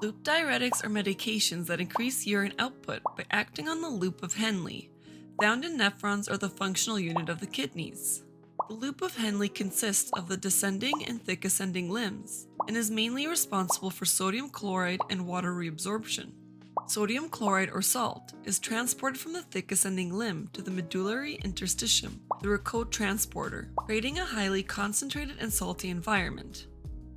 Loop diuretics are medications that increase urine output by acting on the loop of Henle, found in nephrons or the functional unit of the kidneys. The loop of Henle consists of the descending and thick ascending limbs, and is mainly responsible for sodium chloride and water reabsorption. Sodium chloride or salt is transported from the thick ascending limb to the medullary interstitium through a cotransporter, creating a highly concentrated and salty environment.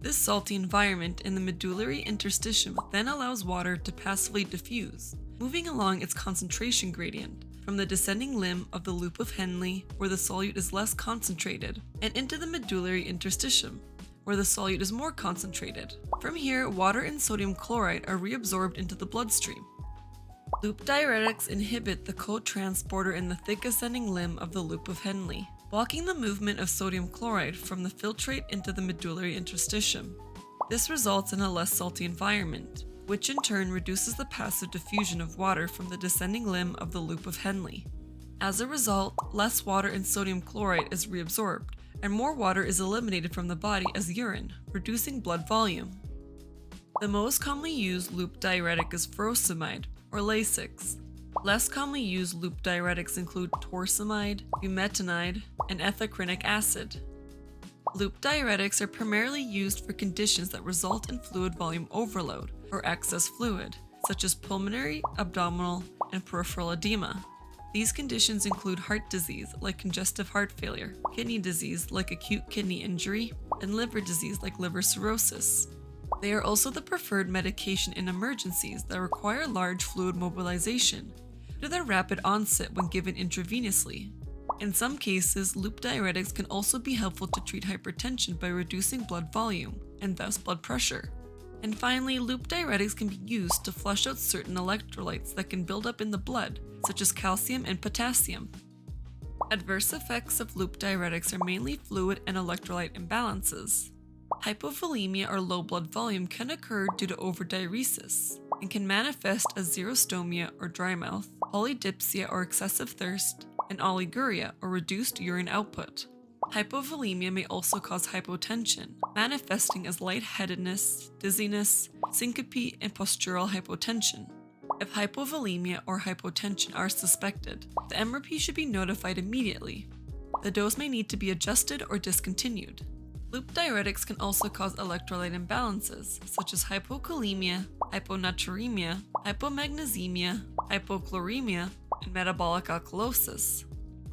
This salty environment in the medullary interstitium then allows water to passively diffuse, moving along its concentration gradient from the descending limb of the loop of Henle, where the solute is less concentrated, and into the medullary interstitium, where the solute is more concentrated. From here, water and sodium chloride are reabsorbed into the bloodstream. Loop diuretics inhibit the cotransporter in the thick ascending limb of the loop of Henle, blocking the movement of sodium chloride from the filtrate into the medullary interstitium. This results in a less salty environment, which in turn reduces the passive diffusion of water from the descending limb of the loop of Henle. As a result, less water and sodium chloride is reabsorbed, and more water is eliminated from the body as urine, reducing blood volume. The most commonly used loop diuretic is furosemide, or Lasix. Less commonly used loop diuretics include torsemide, bumetanide, and ethacrynic acid. Loop diuretics are primarily used for conditions that result in fluid volume overload or excess fluid, such as pulmonary, abdominal, and peripheral edema. These conditions include heart disease like congestive heart failure, kidney disease like acute kidney injury, and liver disease like liver cirrhosis. They are also the preferred medication in emergencies that require large fluid mobilization due to their rapid onset when given intravenously. In some cases, loop diuretics can also be helpful to treat hypertension by reducing blood volume, and thus blood pressure. And finally, loop diuretics can be used to flush out certain electrolytes that can build up in the blood, such as calcium and potassium. Adverse effects of loop diuretics are mainly fluid and electrolyte imbalances. Hypovolemia or low blood volume can occur due to overdiuresis and can manifest as xerostomia or dry mouth, polydipsia or excessive thirst, and oliguria or reduced urine output. Hypovolemia may also cause hypotension, manifesting as lightheadedness, dizziness, syncope, and postural hypotension. If hypovolemia or hypotension are suspected, the MRP should be notified immediately. The dose may need to be adjusted or discontinued. Loop diuretics can also cause electrolyte imbalances, such as hypokalemia, hyponatremia, hypomagnesemia, hypochloremia, and metabolic alkalosis.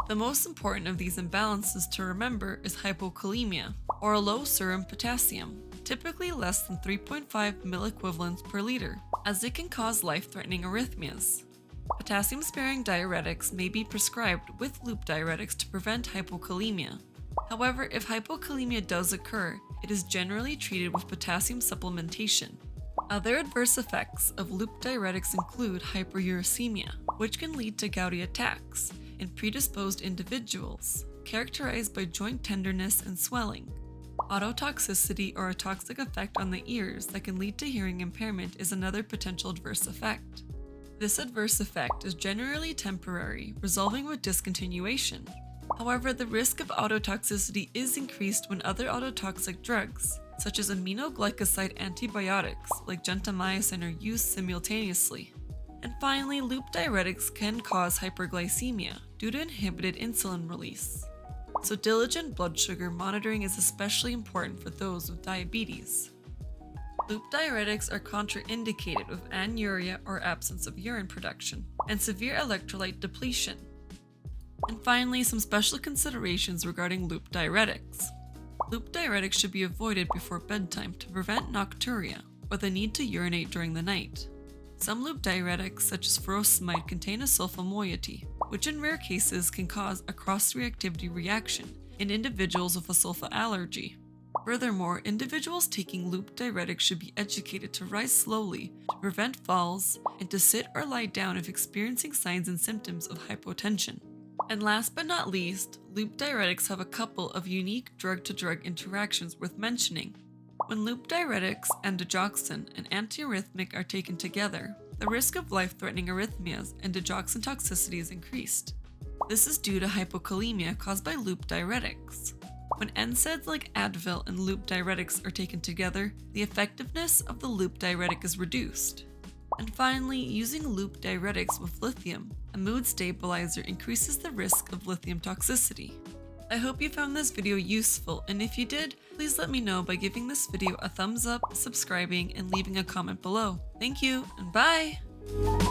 The most important of these imbalances to remember is hypokalemia, or a low serum potassium, typically less than 3.5 milliequivalents per liter, as it can cause life-threatening arrhythmias. Potassium-sparing diuretics may be prescribed with loop diuretics to prevent hypokalemia. However, if hypokalemia does occur, it is generally treated with potassium supplementation. Other adverse effects of loop diuretics include hyperuricemia, which can lead to gouty attacks in predisposed individuals, characterized by joint tenderness and swelling. Ototoxicity, or a toxic effect on the ears that can lead to hearing impairment, is another potential adverse effect. This adverse effect is generally temporary, resolving with discontinuation. However, the risk of ototoxicity is increased when other ototoxic drugs, such as aminoglycoside antibiotics like gentamicin, are used simultaneously. And finally, loop diuretics can cause hyperglycemia due to inhibited insulin release. So diligent blood sugar monitoring is especially important for those with diabetes. Loop diuretics are contraindicated with anuria or absence of urine production, and severe electrolyte depletion. And finally, some special considerations regarding loop diuretics. Loop diuretics should be avoided before bedtime to prevent nocturia, or the need to urinate during the night. Some loop diuretics, such as furosemide, contain a sulfa moiety, which in rare cases can cause a cross-reactivity reaction in individuals with a sulfa allergy. Furthermore, individuals taking loop diuretics should be educated to rise slowly to prevent falls and to sit or lie down if experiencing signs and symptoms of hypotension. And last but not least, loop diuretics have a couple of unique drug-to-drug interactions worth mentioning. When loop diuretics and digoxin, an antiarrhythmic, are taken together, the risk of life-threatening arrhythmias and digoxin toxicity is increased. This is due to hypokalemia caused by loop diuretics. When NSAIDs like Advil and Loop Diuretics are taken together, the effectiveness of the Loop Diuretic is reduced. And finally, using Loop Diuretics with lithium, a mood stabilizer, increases the risk of lithium toxicity. I hope you found this video useful, and if you did, please let me know by giving this video a thumbs up, subscribing, and leaving a comment below. Thank you, and bye!